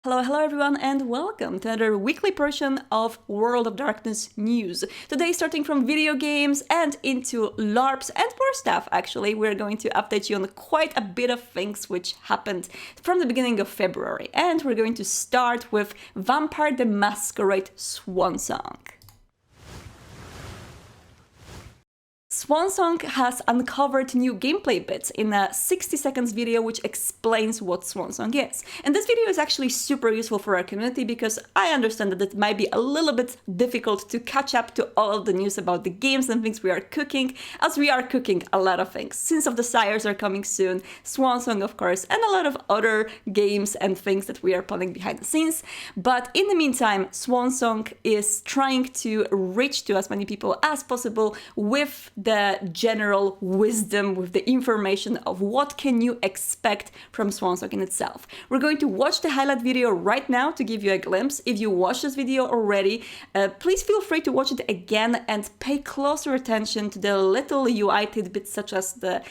Hello everyone, and welcome to another weekly portion of World of Darkness news. Today, starting from video games and into LARPs and more stuff, actually, we're going to update you on quite a bit of things which happened from the beginning of February. And we're going to start with Vampire the Masquerade Swansong. Swansong has uncovered new gameplay bits in a 60 seconds video which explains what Swansong is. And this video is actually super useful for our community because I understand that it might be a little bit difficult to catch up to all of the news about the games and things we are cooking, as we are cooking a lot of things. Sins of the Sires are coming soon, Swansong of course, and a lot of other games and things that we are planning behind the scenes. But in the meantime, Swansong is trying to reach to as many people as possible with the general wisdom, with the information of what can you expect from Swansong in itself. We're going to watch the highlight video right now to give you a glimpse. If you watched this video already, please feel free to watch it again and pay closer attention to the little UI tidbits such as the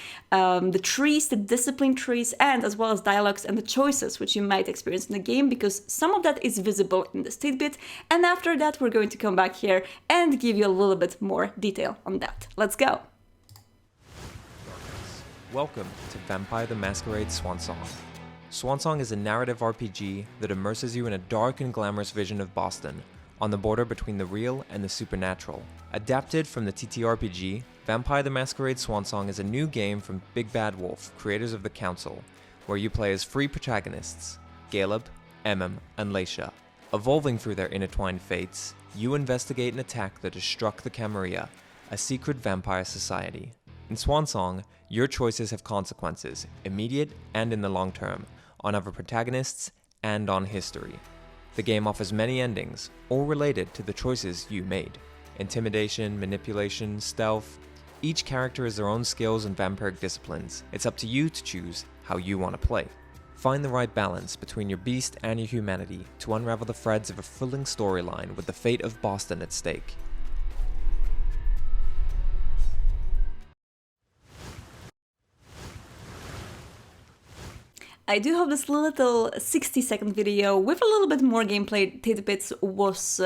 trees, the discipline trees, and as well as dialogues and the choices which you might experience in the game, because some of that is visible in this tidbit. And after that, we're going to come back here and give you a little bit more detail on that. Let's go. Welcome to Vampire the Masquerade Swansong. Swansong is a narrative RPG that immerses you in a dark and glamorous vision of Boston, on the border between the real and the supernatural. Adapted from the TTRPG, Vampire the Masquerade Swansong is a new game from Big Bad Wolf, creators of the Council, where you play as three protagonists, Caleb, Emmem, and Leisha. Evolving through their intertwined fates, you investigate an attack that has struck the Camarilla, a secret vampire society. In Swansong, your choices have consequences, immediate and in the long term, on other protagonists and on history. The game offers many endings, all related to the choices you made. Intimidation, manipulation, stealth. Each character has their own skills and vampiric disciplines. It's up to you to choose how you want to play. Find the right balance between your beast and your humanity to unravel the threads of a thrilling storyline with the fate of Boston at stake. I do hope this little 60-second video with a little bit more gameplay tidbits was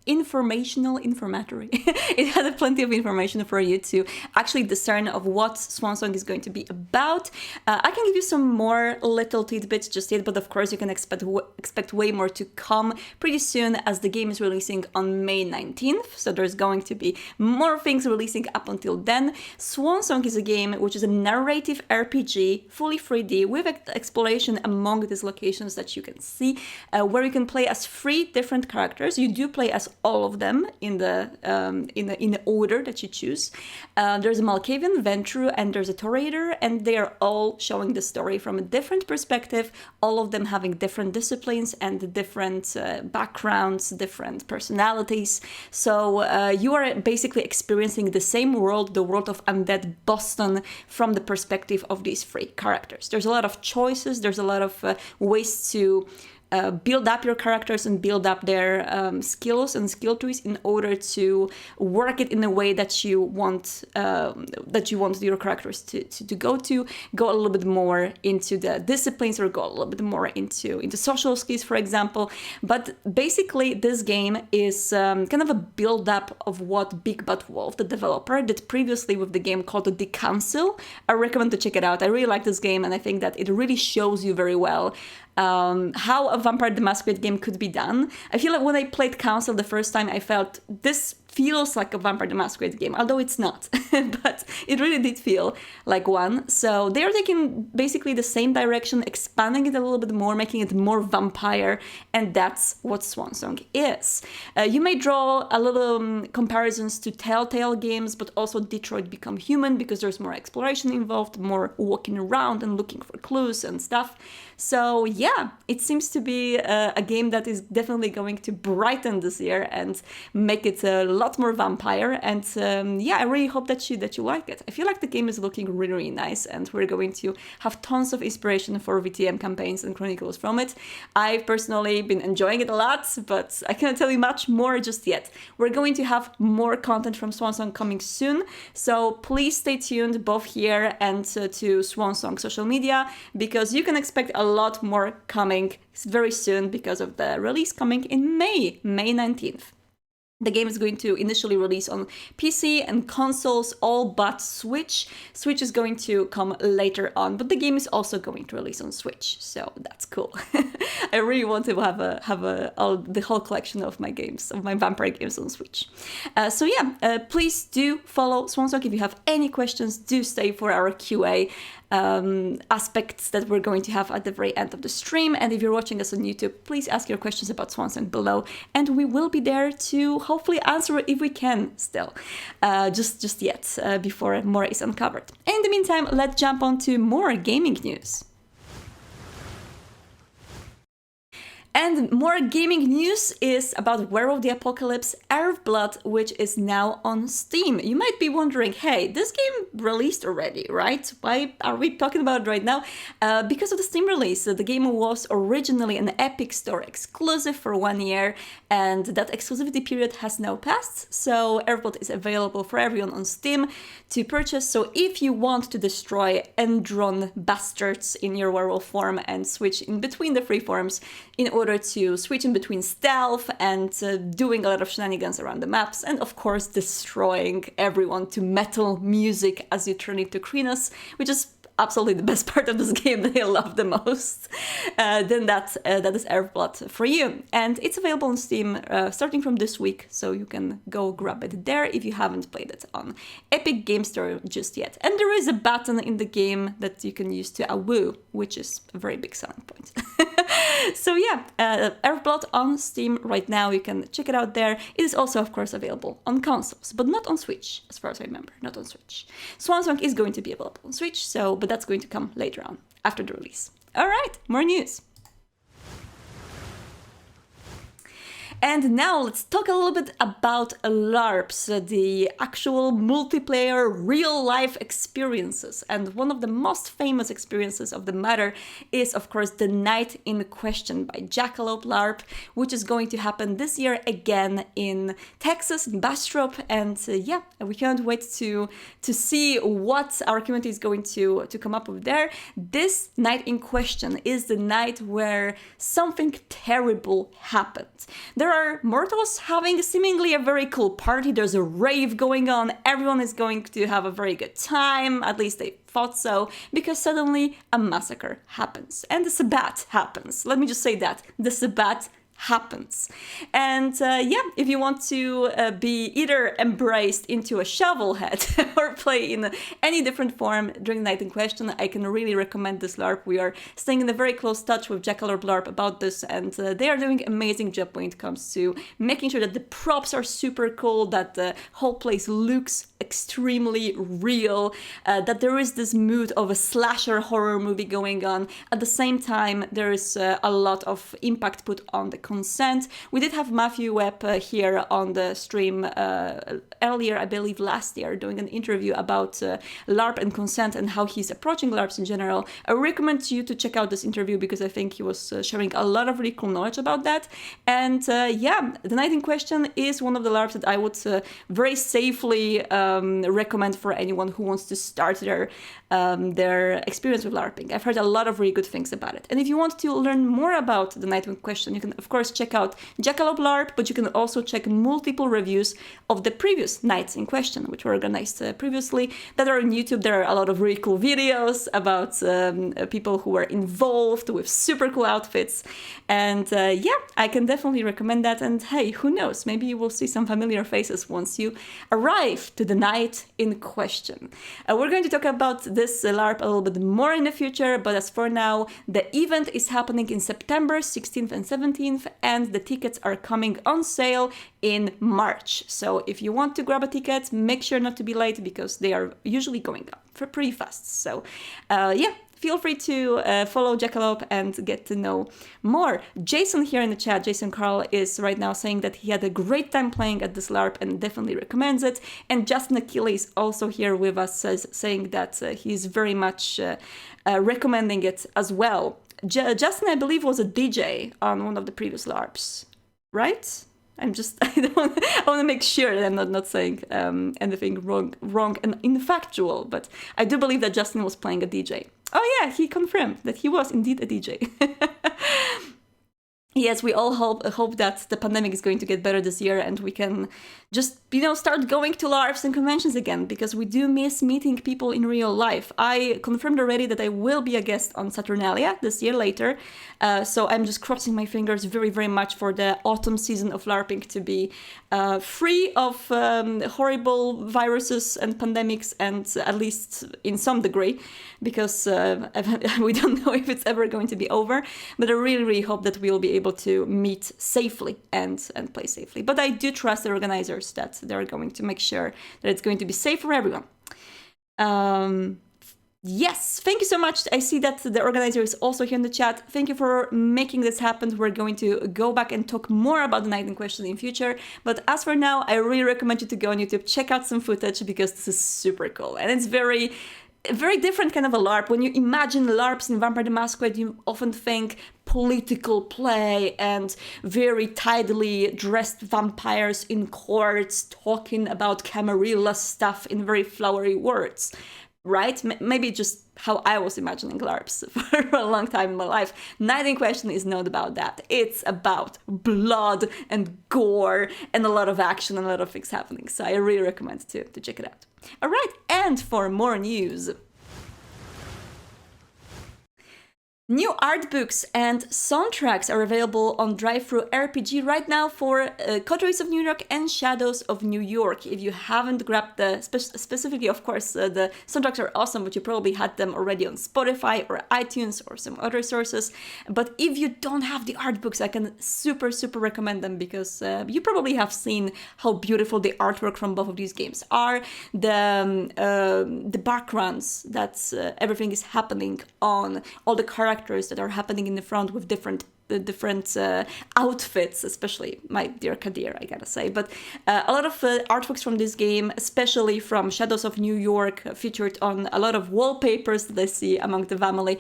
informatory. It had plenty of information for you to actually discern of what Swansong is going to be about. I can give you some more little tidbits just yet, but of course you can expect way more to come pretty soon, as the game is releasing on May 19th, so there's going to be more things releasing up until then. Swansong is a game which is a narrative RPG, fully 3D, with exploration among these locations that you can see, where you can play as three different characters. You do play as all of them in the order that you choose. There's a Malkavian, Ventru, and there's a Toreador, and they are all showing the story from a different perspective, all of them having different disciplines and different backgrounds, different personalities. So you are basically experiencing the same world, the world of undead Boston, from the perspective of these three characters. There's a lot of choices, there's a lot of ways to build up your characters and build up their skills and skill trees in order to work it in a way that you want your characters to go a little bit more into the disciplines, or go a little bit more into social skills, for example. But basically this game is kind of a build up of what Big Bad Wolf, the developer, did previously with the game called The Council. I recommend to check it out. I really like this game, and I think that it really shows you very well how a Vampire the Masquerade game could be done. I feel like when I played Council the first time, I felt this feels like a Vampire the Masquerade game, although it's not, but it really did feel like one. So they're taking basically the same direction, expanding it a little bit more, making it more vampire, and that's what Swansong is. You may draw a little comparisons to Telltale games, but also Detroit Become Human, because there's more exploration involved, more walking around and looking for clues and stuff. So yeah, it seems to be a game that is definitely going to brighten this year and make it a lot more vampire, and yeah, I really hope that you like it. I feel like the game is looking really, really nice, and we're going to have tons of inspiration for VTM campaigns and chronicles from it. I've personally been enjoying it a lot, but I cannot tell you much more just yet. We're going to have more content from Swansong coming soon, so please stay tuned both here and to Swansong social media, because you can expect a lot more coming very soon because of the release coming in May 19th. The game is going to initially release on PC and consoles, all but Switch. Switch is going to come later on, but the game is also going to release on Switch, so that's cool. I really want to have the whole collection of my games, of my vampire games on Switch. So yeah, please do follow Swansong. If you have any questions, do stay for our QA aspects that we're going to have at the very end of the stream. And if you're watching us on YouTube, please ask your questions about Swansong below, and we will be there to hopefully answer it if we can still, just yet, before more is uncovered. In the meantime, let's jump on to more gaming news. And more gaming news is about Werewolf the Apocalypse Earthblood, which is now on Steam. You might be wondering, hey, this game released already, right? Why are we talking about it right now? Because of the Steam release. The game was originally an Epic Store exclusive for 1 year, and that exclusivity period has now passed. So Earthblood is available for everyone on Steam to purchase. So if you want to destroy Endron bastards in your werewolf form and switch in between the free forms, in order to switch in between stealth and doing a lot of shenanigans around the maps, and of course destroying everyone to metal music as you turn into Krenos, which is absolutely the best part of this game that I love the most, then that is Earthblood for you. And it's available on Steam starting from this week, so you can go grab it there if you haven't played it on Epic Game Store just yet. And there is a button in the game that you can use to awoo, which is a very big selling point. So yeah, Earthblood on Steam right now, you can check it out there. It is also, of course, available on consoles, but not on Switch, as far as I remember, not on Switch. Swansong is going to be available on Switch, but that's going to come later on, after the release. All right, more news. And now let's talk a little bit about LARPs, the actual multiplayer real-life experiences. And one of the most famous experiences of the matter is, of course, the Night in Question by Jackalope LARP, which is going to happen this year again in Texas, in Bastrop. And yeah, we can't wait to see what our community is going to come up with there. This Night in Question is the night where something terrible happened. There are mortals having seemingly a very cool party. There's a rave going on. Everyone is going to have a very good time. At least they thought so, because suddenly a massacre happens. And the Sabbat happens. Let me just say that. The Sabbat happens. And yeah, if you want to be either embraced into a shovel head or play in any different form during the Night in Question, I can really recommend this LARP. We are staying in a very close touch with Jackalope LARP about this, and they are doing an amazing job when it comes to making sure that the props are super cool, that the whole place looks extremely real, that there is this mood of a slasher horror movie going on. At the same time, there is a lot of impact put on the consent. We did have Matthew Webb here on the stream earlier, I believe last year, doing an interview about LARP and consent and how he's approaching LARPs in general. I recommend you to check out this interview because I think he was sharing a lot of really cool knowledge about that. And yeah, the Night in Question is one of the LARPs that I would very safely recommend for anyone who wants to start their experience with LARPing. I've heard a lot of really good things about it. And if you want to learn more about the Night in Question, you can of course check out Jackalope LARP, but you can also check multiple reviews of the previous Nights in Question, which were organized previously, that are on YouTube. There are a lot of really cool videos about people who were involved with super cool outfits. And yeah, I can definitely recommend that. And hey, who knows, maybe you will see some familiar faces once you arrive to the Night in Question. We're going to talk about this LARP a little bit more in the future, but as for now, the event is happening in September 16th and 17th, and the tickets are coming on sale in March. So if you want to grab a ticket, make sure not to be late because they are usually going up for pretty fast. So yeah, feel free to follow Jackalope and get to know more. Jason here in the chat, Jason Carl, is right now saying that he had a great time playing at this LARP and definitely recommends it. And Justin Achilles also here with us, saying that he's very much recommending it as well. Justin, I believe, was a DJ on one of the previous LARPs, right? I want to make sure that I'm not saying anything wrong and infactual, but I do believe that Justin was playing a DJ. Oh yeah, he confirmed that he was indeed a DJ. Yes, we all hope that the pandemic is going to get better this year and we can just, start going to LARPs and conventions again, because we do miss meeting people in real life. I confirmed already that I will be a guest on Saturnalia this year later, so I'm just crossing my fingers very, very much for the autumn season of LARPing to be free of horrible viruses and pandemics, and at least in some degree, because we don't know if it's ever going to be over, but I really, really hope that we will be able to meet safely and play safely. But I do trust the organizers that they're going to make sure that it's going to be safe for everyone. Yes, thank you so much. I see that the organizer is also here in the chat. Thank you for making this happen. We're going to go back and talk more about the Night in Question in future. But as for now, I really recommend you to go on YouTube, check out some footage, because this is super cool. And it's very different kind of a LARP. When you imagine LARPs in Vampire the Masquerade, you often think political play and very tidily dressed vampires in courts talking about Camarilla stuff in very flowery words, right? Maybe just how I was imagining LARPs for a long time in my life. Night in Question is not about that. It's about blood and gore and a lot of action and a lot of things happening. So I really recommend to check it out. All right, and for more news. New art books and soundtracks are available on DriveThruRPG right now for Coteries of New York and Shadows of New York. If you haven't grabbed the, specifically, of course, the soundtracks are awesome, but you probably had them already on Spotify or iTunes or some other sources. But if you don't have the art books, I can super, super recommend them, because you probably have seen how beautiful the artwork from both of these games are. The backgrounds, that everything is happening on, all the characters that are happening in the front with different outfits, especially my dear Kadir, I gotta say. But a lot of artworks from this game, especially from Shadows of New York, featured on a lot of wallpapers that I see among the family,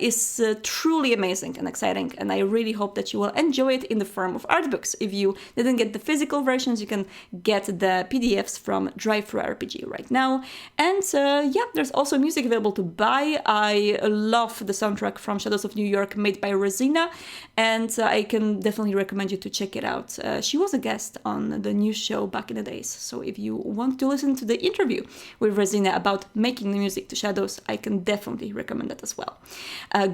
is truly amazing and exciting. And I really hope that you will enjoy it in the form of art books. If you didn't get the physical versions, you can get the PDFs from DriveThruRPG right now. And yeah, there's also music available to buy. I love the soundtrack from Shadows of New York made by Resina, and I can definitely recommend you to check it out. She was a guest on the news show back in the days, so if you want to listen to the interview with Resina about making the music to Shadows, I can definitely recommend that as well.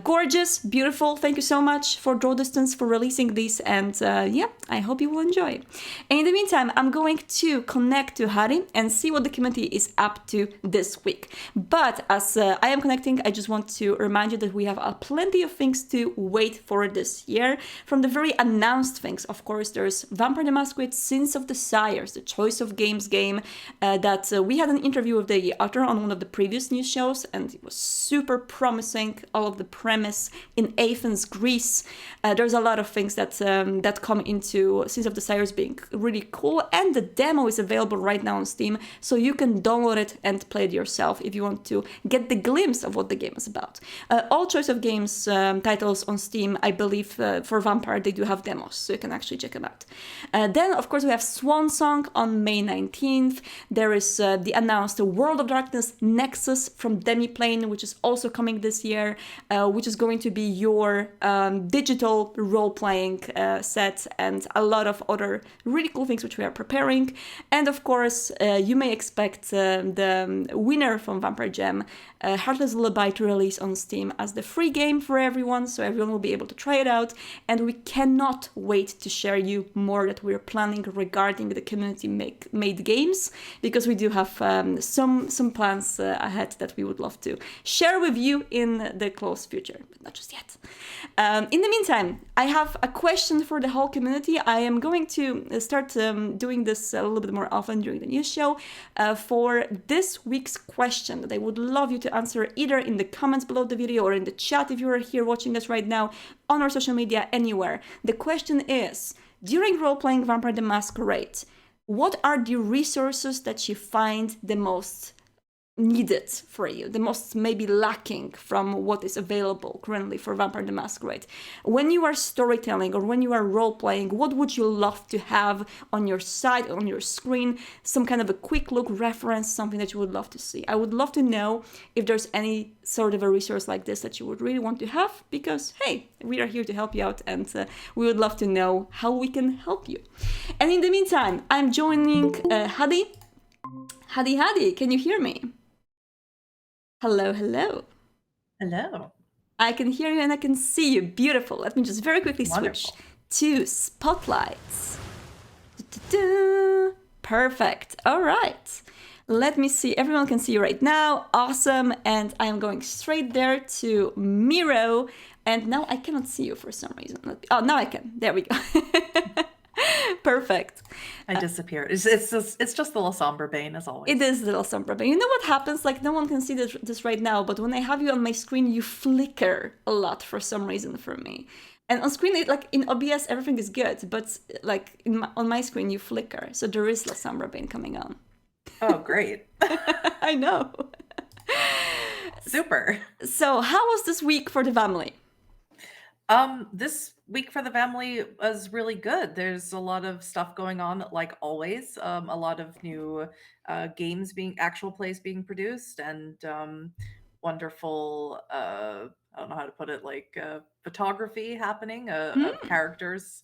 Gorgeous, beautiful, thank you so much for DrawDistance for releasing these, and yeah, I hope you will enjoy. And in the meantime, I'm going to connect to Hari and see what the community is up to this week. But as I am connecting, I just want to remind you that we have plenty of things to wait for this year. From the very announced things, of course, there's Vampire the Masquerade Sins of the Sires, the Choice of Games game that we had an interview with the author on one of the previous news shows, and it was super promising. All of the premise in Athens, Greece. There's a lot of things that come into Sins of the Sires being really cool, and the demo is available right now on Steam, so you can download it and play it yourself if you want to get the glimpse of what the game is about. All Choice of Games titles on Steam, I believe, for Vampire, they do have demos, so you can actually check them out. Then, of course, we have Swansong on May 19th. There is the announced World of Darkness Nexus from Demiplane, which is also coming this year, which is going to be your digital role-playing set, and a lot of other really cool things which we are preparing. And of course, you may expect the winner from Vampire Jam, Heartless Lullaby, to release on Steam as the free game for everyone, so everyone will be able to try it out. And we cannot wait to share you more that we're planning regarding the community-made games, because we do have some plans ahead that we would love to share with you in the close future, but not just yet. In the meantime, I have a question for the whole community. I am going to start doing this a little bit more often during the news show. For this week's question that I would love you to answer either in the comments below the video or in the chat if you are here watching us right now, on our social media, anywhere. The question is, during role-playing Vampire the Masquerade, what are the resources that you find the most needed for you, the most maybe lacking from what is available currently for Vampire the Masquerade? When you are storytelling or when you are role-playing, what would you love to have on your site, on your screen? Some kind of a quick look reference, something that you would love to see. I would love to know if there's any sort of a resource like this that you would really want to have, because hey, we are here to help you out, and we would love to know how we can help you. And in the meantime, I'm joining Hadi. Hadi, can you hear me? Hello. Hello. I can hear you and I can see you. Beautiful. Let me just very quickly switch to spotlights. Perfect. All right. Let me see. Everyone can see you right now. Awesome. And I am going straight there to Miro. And now I cannot see you for some reason. Oh, now I can. There we go. Perfect. I disappeared. It's just the La Sombra Bane, as always. It is the La Sombra Bane. You know what happens? Like, no one can see this right now, but when I have you on my screen, you flicker a lot for some reason for me. And on screen, like in OBS, everything is good, but like on my screen, you flicker. So there is La Sombra Bane coming on. Oh, great. I know. Super. So how was this week for the family? This week for the family was really good. There's a lot of stuff going on, like always. A lot of new games actual plays being produced, and wonderful, I don't know how to put it, like photography happening of characters,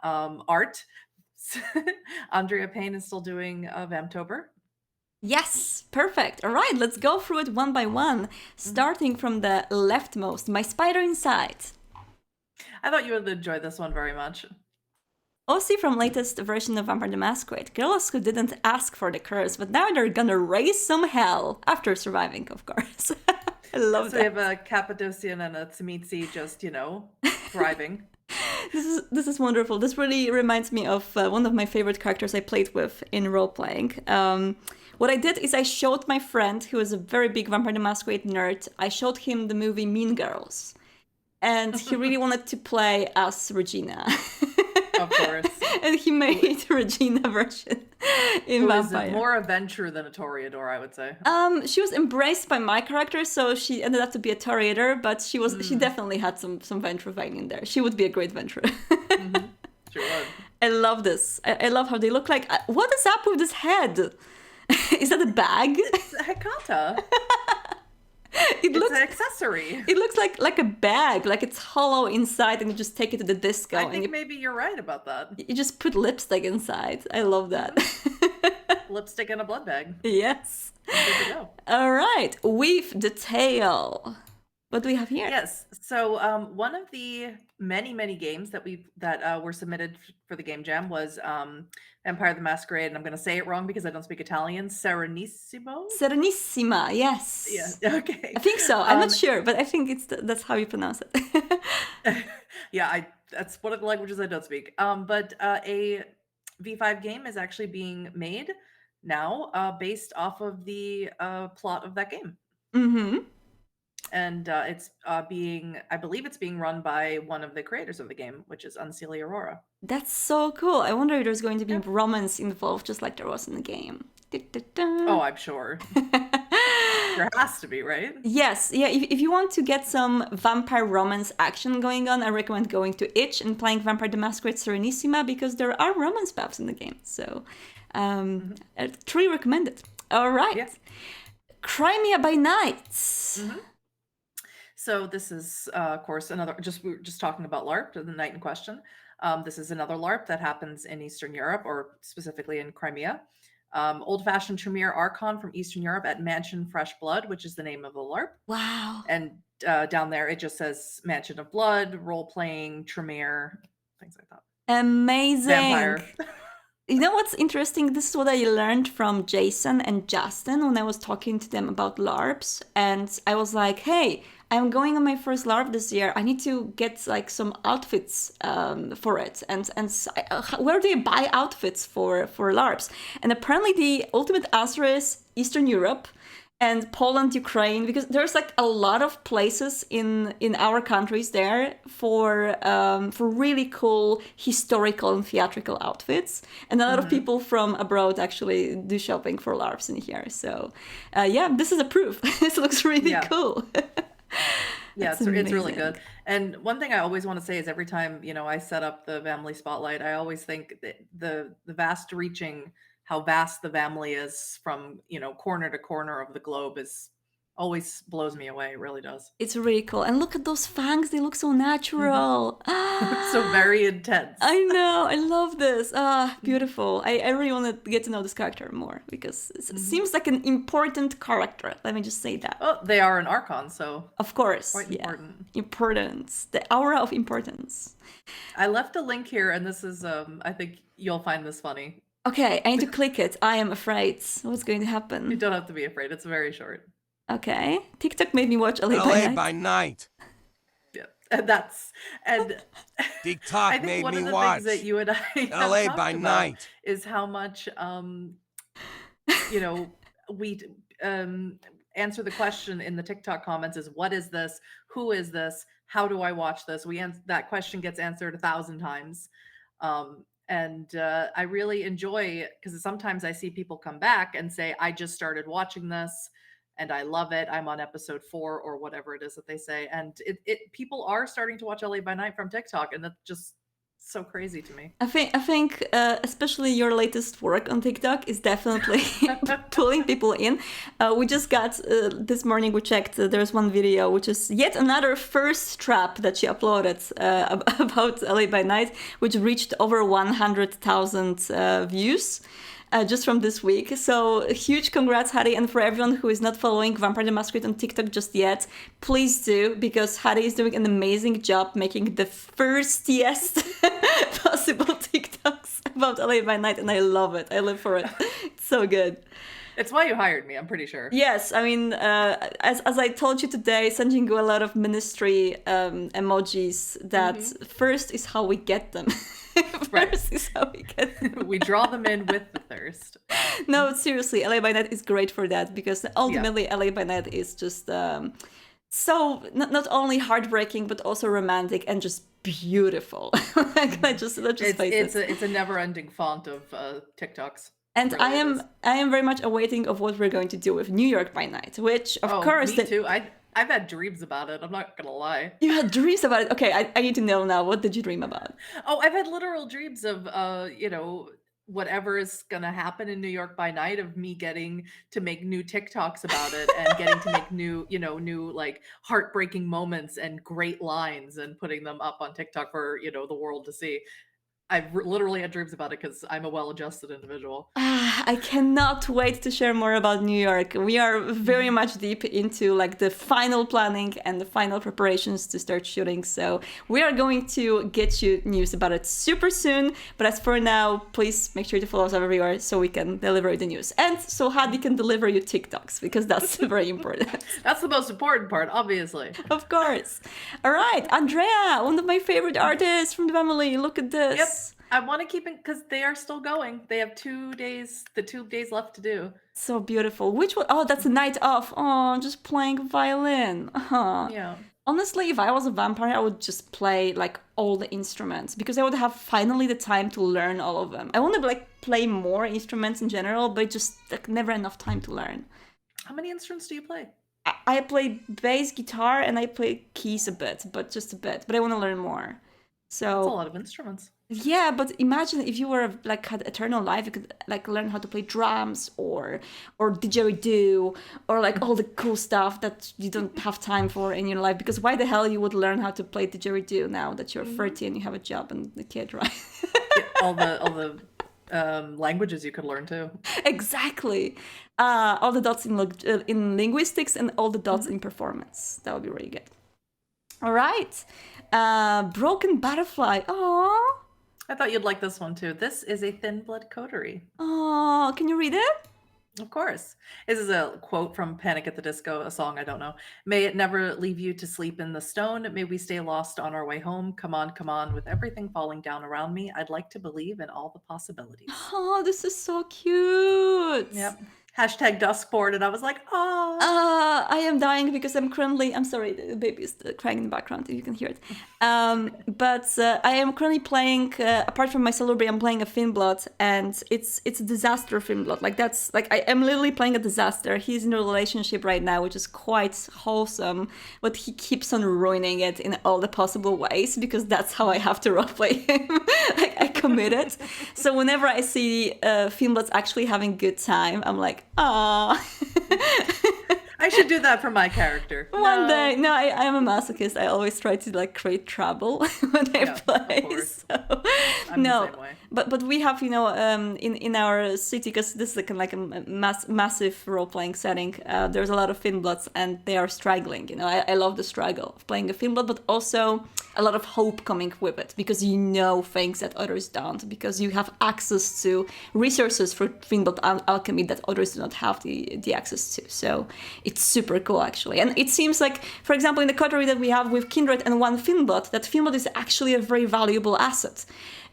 art. Andrea Payne is still doing Vamptober. Yes, perfect. All right, let's go through it one by one, starting from the leftmost, My Spider Inside. I thought you would enjoy this one very much. OC from latest version of Vampire the Masquerade. Girls who didn't ask for the curse, but now they're gonna raise some hell after surviving, of course. I love that. We have a Cappadocian and a Tzimitzi just, thriving. This is wonderful. This really reminds me of one of my favorite characters I played with in role-playing. What I did is I showed my friend, who is a very big Vampire the Masquerade nerd, I showed him the movie Mean Girls. And he really wanted to play as Regina. Of course. And he made a Regina version in Vampire. Is more a Venture than a Toreador, I would say. She was embraced by my character, so she ended up to be a Toreador, but she definitely had some Venture vein in there. She would be a great Venture. She would. I love this. I love how they look like. What is up with this head? Is that a bag? It's a Hekata. It's an accessory. It looks like a bag, like it's hollow inside, and you just take it to the disco. I think maybe you're right about that. You just put lipstick inside. I love that. Lipstick in a blood bag. Yes. Good to go. All right, Weave the Tail. What do we have here? Yes. So one of the many games that were submitted for the Game Jam was Vampire the Masquerade, and I'm going to say it wrong because I don't speak Italian. Serenissimo. Serenissima. Yes. Yeah. Okay. I think so. I'm not sure, but I think that's how you pronounce it. Yeah. That's one of the languages I don't speak. But a V5 game is actually being made now, based off of the plot of that game. Mm-hmm. And I believe it's being run by one of the creators of the game, which is Unseelie Aurora. That's so cool. I wonder if there's going to be romance involved, just like there was in the game. Oh, I'm sure. There has to be, right? Yes. Yeah. If you want to get some vampire romance action going on, I recommend going to Itch and playing Vampire the Masquerade Serenissima, because there are romance paths in the game. So, I truly recommend it. All right. Yeah. Crimea by Night. Mm-hmm. So this is, of course, we were just talking about LARP, the night in question. This is another LARP that happens in Eastern Europe, or specifically in Crimea. Old-fashioned Tremere Archon from Eastern Europe at Mansion Fresh Blood, which is the name of the LARP. Wow. And down there, it just says Mansion of Blood, role-playing, Tremere, things like that. Amazing. Vampire. You know what's interesting? This is what I learned from Jason and Justin when I was talking to them about LARPs. And I was like, hey, I'm going on my first LARP this year. I need to get like some outfits for it, and where do you buy outfits for LARPs? And apparently the ultimate answer is Eastern Europe and Poland, Ukraine, because there's like a lot of places in our countries there for really cool historical and theatrical outfits, and a lot of people from abroad actually do shopping for LARPs in here. So, yeah, this is a proof. This looks really cool. Yeah, it's really good. And one thing I always want to say is every time, I set up the Vamily Spotlight, I always think that the vast reaching, how vast the Vamily is from, corner to corner of the globe is always blows me away. It really does. It's really cool. And look at those fangs. They look so natural. So very intense. I know. I love this. Beautiful. I really want to get to know this character more because it seems like an important character. Let me just say that. Oh, they are an Archon, so of course. Quite important. Importance. The aura of importance. I left a link here, and this is, I think you'll find this funny. Okay, I need to click it. I am afraid. What's going to happen? You don't have to be afraid. It's very short. Okay. TikTok made me watch LA by Night. Yeah, and TikTok I think made one me of the watch things that you and I have LA talked by about Night is how much we answer the question in the TikTok comments is what is this? Who is this? How do I watch this? That question gets answered 1,000 times. And I really enjoy, because sometimes I see people come back and say, I just started watching this and I love it. I'm on episode 4 or whatever it is that they say. And people are starting to watch LA by Night from TikTok, and that's just so crazy to me. I think especially your latest work on TikTok is definitely pulling people in. We just got this morning, we checked, there's one video which is yet another first trap that she uploaded about LA by Night, which reached over 100,000 views. Just from this week. So huge congrats, Hattie. And for everyone who is not following Vampire the Masquerade on TikTok just yet, please do, because Hattie is doing an amazing job making the firstiest possible TikToks about LA by Night. And I love it. I live for it. It's so good. It's why you hired me, I'm pretty sure. Yes, I mean, as I told you today, sending you a lot of ministry emojis that first is how we get them. First is how we get them. We draw them in with the thirst. No, seriously, LA by Night is great for that, because ultimately LA by Night is just so not only heartbreaking but also romantic and just beautiful. Let's just face it. It's a never-ending font of TikToks. And really I am very much awaiting of what we're going to do with New York by Night, which of course me too. I've had dreams about it. I'm not gonna lie. You had dreams about it? Okay, I need to know now. What did you dream about? Oh, I've had literal dreams of whatever is gonna happen in New York by Night, of me getting to make new TikToks about it and getting to make new like heartbreaking moments and great lines and putting them up on TikTok for the world to see. I've literally had dreams about it because I'm a well-adjusted individual. I cannot wait to share more about New York. We are very much deep into like the final planning and the final preparations to start shooting. So we are going to get you news about it super soon. But as for now, please make sure to follow us everywhere so we can deliver you the news. And so Hadi can deliver you TikToks, because that's very important. That's the most important part, obviously. Of course. All right, Andrea, one of my favorite artists from the family. Look at this. Yep. I want to keep it because they are still going. They have 2 days, the 2 days left to do. So beautiful. Which one? Oh, that's a night off. Oh, just playing violin. Yeah. Honestly, if I was a vampire, I would just play like all the instruments, because I would have finally the time to learn all of them. I want to like play more instruments in general, but just like never enough time to learn. How many instruments do you play? I play bass guitar and I play keys a bit, but just a bit. But I want to learn more. So that's a lot of instruments. Yeah, but imagine if you were like had eternal life, you could like learn how to play drums or didgeridoo or like all the cool stuff that you don't have time for in your life. Because why the hell you would learn how to play didgeridoo now that you're 30 and you have a job and a kid, right? all the languages you could learn too. Exactly. All the dots in linguistics and all the dots in performance. That would be really good. All right. Broken Butterfly. Aww. I thought you'd like this one too. This is a Thin Blood coterie. Oh, can you read it? Of course. This is a quote from Panic at the Disco, a song I don't know. May it never leave you to sleep in the stone. May we stay lost on our way home. Come on, with everything falling down around me. I'd like to believe in all the possibilities. Oh, this is so cute. Yep. Hashtag Duskboard, and I was like, oh. I am dying because I'm sorry, the baby is crying in the background, if you can hear it. But I am currently playing, apart from my Celebrity, I'm playing a Finnblood, and it's a disaster Finnblood. Like, that's, like, I am literally playing a disaster. He's in a relationship right now, which is quite wholesome, but he keeps on ruining it in all the possible ways, because that's how I have to roleplay him. Like, I committed. So whenever I see Finnbloods actually having a good time, I'm like, ah. I should do that for my character. One day. No, I am a masochist. I always try to like create trouble when I play. Of course. So, I'm no, the same way. but we have, you know, in our city, because this is like a massive role playing setting. There's a lot of Finnbloods, and they are struggling. You know, I love the struggle of playing a Finnblood, but also a lot of hope coming with it, because you know things that others don't, because you have access to resources for Finnblood alchemy that others do not have the access to. So it's super cool, actually. And it seems like, for example, in the coterie that we have with Kindred and one Finnblood, that Finnblood is actually a very valuable asset.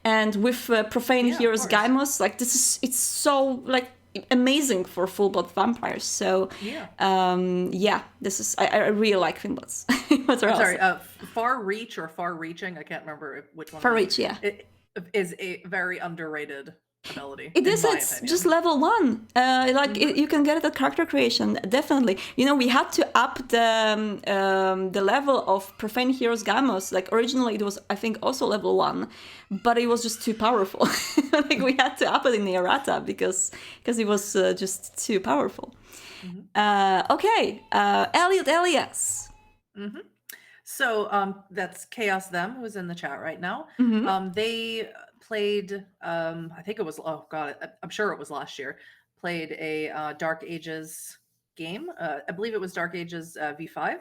And with Profane Heroes Gaimos, like, it's so, like, amazing for full-blood vampires. So, this is, I really like Finnbloods. Sorry, Far Reach or Far Reaching, I can't remember which one. Far Reach, yeah. It is a very underrated ability. It is, it's just level 1. You can get it at character creation, definitely. You know, we had to up the level of Profane Heroes Gamos. Like, originally it was, I think, also level 1, but it was just too powerful. Like, we had to up it in the errata because it was just too powerful. Okay, Elliot Elias. So that's Chaos Them, who's in the chat right now. They played, I think it was, oh god, I'm sure it was last year, played a Dark Ages game. I believe it was Dark Ages V5.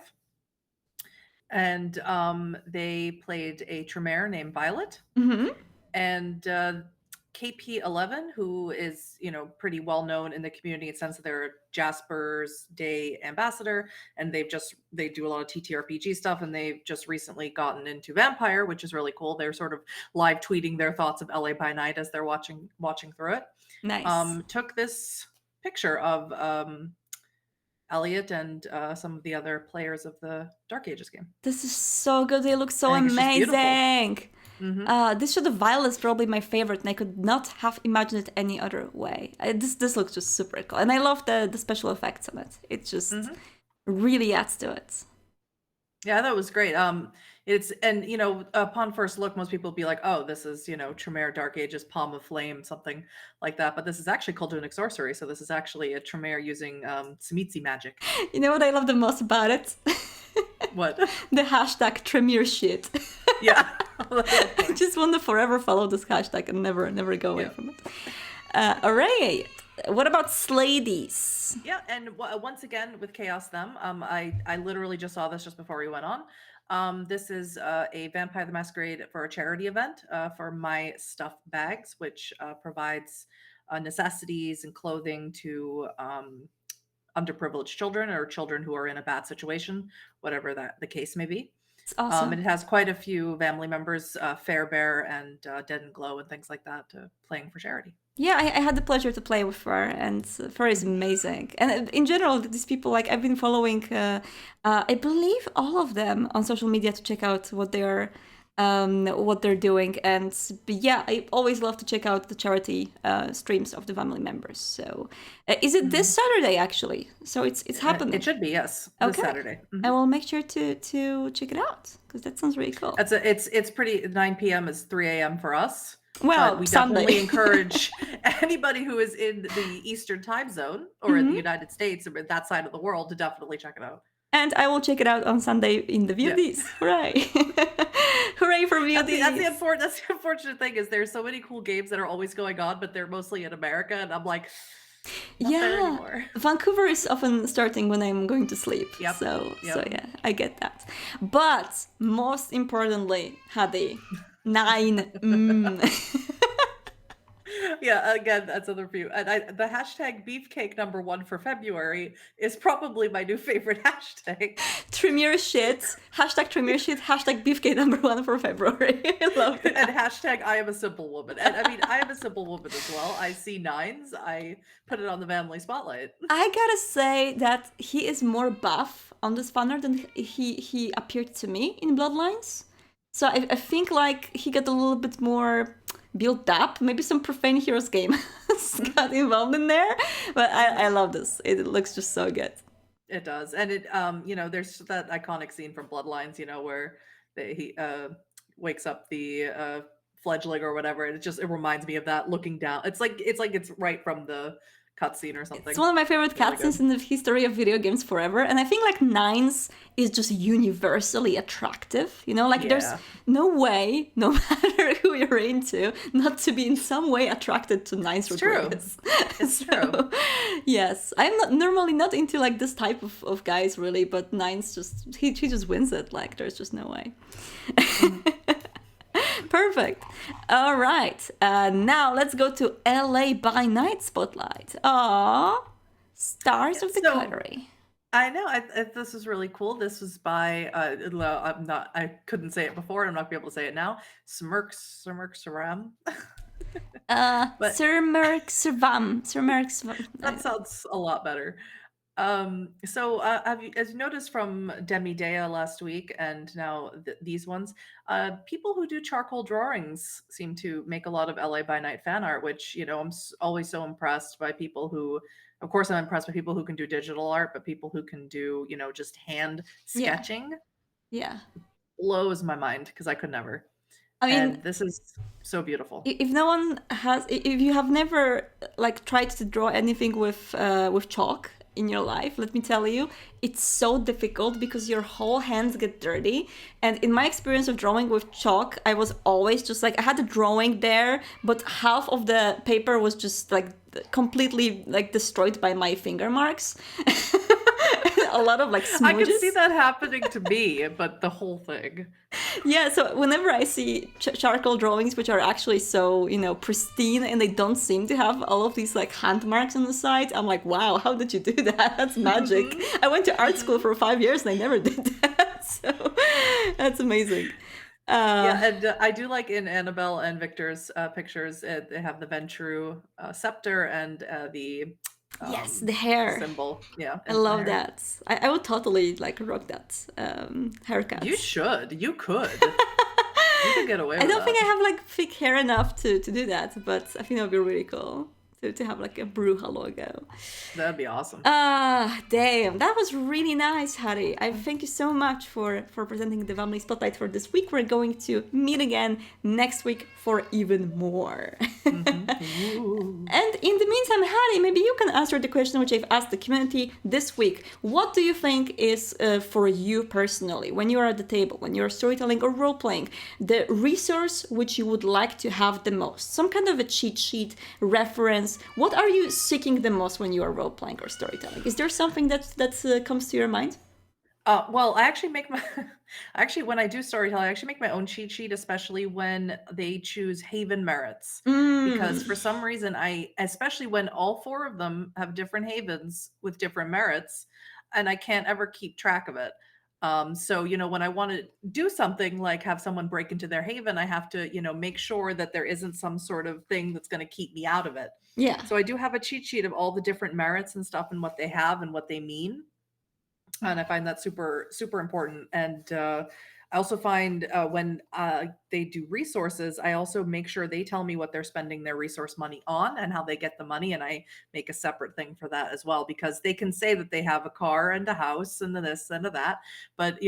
And they played a Tremere named Violet. And KP11, who is, you know, pretty well known in the community in the sense that they're Jasper's Day ambassador, and they do a lot of TTRPG stuff, and they've just recently gotten into Vampire, which is really cool. They're sort of live tweeting their thoughts of LA by Night as they're watching through it. Nice. Took this picture of Elliot and some of the other players of the Dark Ages game. This is so good. They look so amazing. This shot of Violet is probably my favorite, and I could not have imagined it any other way. This looks just super cool, and I love the special effects on it. It just really adds to it. Yeah, that was great. It's, and you know, upon first look, most people be like, "Oh, this is, you know, Tremere Dark Ages Palm of Flame, something like that." But this is actually Cultunic Sorcery, so this is actually a Tremere using Tzimitzi magic. You know what I love the most about it? What? The hashtag Tremere shit. Yeah. I just want to forever follow this hashtag and never go away from it. All right. What about Sladies? Yeah, and once again with Chaos Them, I literally just saw this just before we went on. This is a Vampire the Masquerade for a charity event for My Stuff Bags, which provides necessities and clothing to underprivileged children or children who are in a bad situation, whatever the case may be. It's awesome. And it has quite a few family members, Fairbear and Dead and Glow and things like that, playing for charity. Yeah, I had the pleasure to play with Fur, and Fur is amazing. And in general, these people, like, I've been following, I believe all of them on social media to check out what they're doing. And yeah, I always love to check out the charity streams of the family members. So is it this Saturday, actually? So it's happening. It should be, yes. This Saturday. I will make sure to check it out, because that sounds really cool. It's pretty, 9 p.m. is 3 a.m. for us. Well, we Sunday. definitely encourage anybody who is in the Eastern time zone or in the United States or that side of the world to definitely check it out. And I will check it out on Sunday in the VODs. Yeah. Hooray! Hooray for VODs! That's the unfortunate thing, is there's so many cool games that are always going on, but they're mostly in America, and I'm like, not there anymore. Vancouver is often starting when I'm going to sleep. Yep. So yeah, I get that. But most importantly, Hadi, 9. Yeah, again, that's another view. And the hashtag beefcake #1 for February is probably my new favorite hashtag. Trim your shit. Trim your shit. Beefcake #1 for February. I love that. And hashtag I am a simple woman. And I mean, I am a simple woman as well. I see nines. I put it on the Vamily Spotlight. I gotta say that he is more buff on this banner than he appeared to me in Bloodlines. So I think like he got a little bit more built up. Maybe some Profane Heroes game got involved in there. But I love this. It looks just so good. It does. And it there's that iconic scene from Bloodlines, where he wakes up the fledgling or whatever, and it reminds me of that, looking down. It's like it's right from the cutscene or something. It's one of my favorite cutscenes in the history of video games forever, and I think like nines is just universally attractive. There's no way, no matter who you're into, not to be in some way attracted to nines. It's true. It's true. Yes, I'm normally not into like this type of guys really, but nines just he just wins it. Like there's just no way. Perfect. All right. Now let's go to LA by Night Spotlight. Aww. Stars of the Coterie. I know. This is really cool. This was by I couldn't say it before, and I'm not gonna be able to say it now. Saram. Sir Merc Sirvam. That sounds a lot better. So as you noticed from Demi Dea last week, and now these ones, people who do charcoal drawings seem to make a lot of LA by Night fan art, which I'm always so impressed by people who. Of course, I'm impressed by people who can do digital art, but people who can do just hand sketching, blows my mind, because I could never. I mean, and this is so beautiful. If you have never like tried to draw anything with chalk in your life, let me tell you, it's so difficult because your whole hands get dirty. And in my experience of drawing with chalk, I was always just like, I had a drawing there, but half of the paper was just like completely like destroyed by my finger marks. A lot of like smudges. I can see that happening to me, but the whole thing. Yeah, so whenever I see charcoal drawings which are actually so, pristine, and they don't seem to have all of these like hand marks on the side, I'm like, wow, how did you do that? That's magic. I went to art school for 5 years and I never did that. So that's amazing. And I do like in Annabelle and Victor's pictures, they have the Ventru scepter and the yes, the hair symbol. Yeah, I love that. I would totally like rock that haircut. You should. You could. You could get away with I don't that. think I have like thick hair enough to do that, but I think that would be really cool to have like a Bruja logo. That'd be awesome. Damn, that was really nice, Harry. I thank you so much for presenting the Vamily Spotlight for this week. We're going to meet again next week for even more. And in the meantime, Harry, maybe you can answer the question which I've asked the community this week. What do you think is for you personally, when you're at the table, when you're storytelling or role-playing, the resource which you would like to have the most? Some kind of a cheat sheet, reference. What are you seeking the most when you are role-playing or storytelling? Is there something that comes to your mind? Well, I actually make my when I do storytelling, I actually make my own cheat sheet, especially when they choose Haven merits. Because for some reason, especially when all 4 of them have different Havens with different merits, and I can't ever keep track of it. So, when I want to do something like have someone break into their Haven, I have to, make sure that there isn't some sort of thing that's going to keep me out of it. Yeah. So I do have a cheat sheet of all the different merits and stuff and what they have and what they mean. And I find that super, super important. And I also find when they do resources, I also make sure they tell me what they're spending their resource money on and how they get the money. And I make a separate thing for that as well, because they can say that they have a car and a house and this and that. But,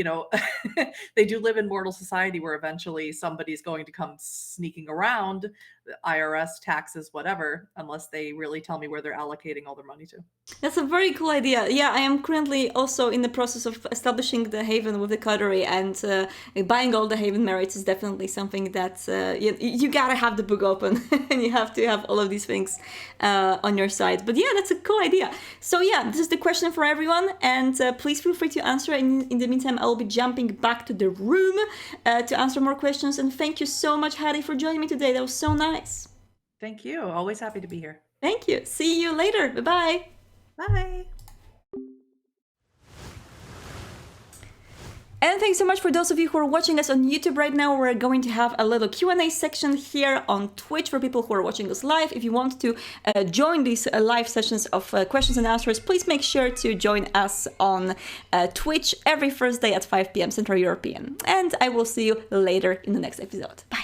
they do live in mortal society where eventually somebody's going to come sneaking around, IRS, taxes, whatever, unless they really tell me where they're allocating all their money to. That's a very cool idea. Yeah, I am currently also in the process of establishing the Haven with the Coterie, and buying all the Haven merits is definitely something that you gotta have the book open and you have to have all of these things on your side. But yeah, that's a cool idea. So yeah, this is the question for everyone, and please feel free to answer. In the meantime, I will be jumping back to the room to answer more questions. And thank you so much, Hattie, for joining me today. That was so nice. Thank you. Always happy to be here. Thank you. See you later. Bye-bye. Bye. And thanks so much for those of you who are watching us on YouTube right now. We're going to have a little Q&A section here on Twitch for people who are watching us live. If you want to join these live sessions of questions and answers, please make sure to join us on Twitch every Thursday at 5 p.m. Central European. And I will see you later in the next episode. Bye.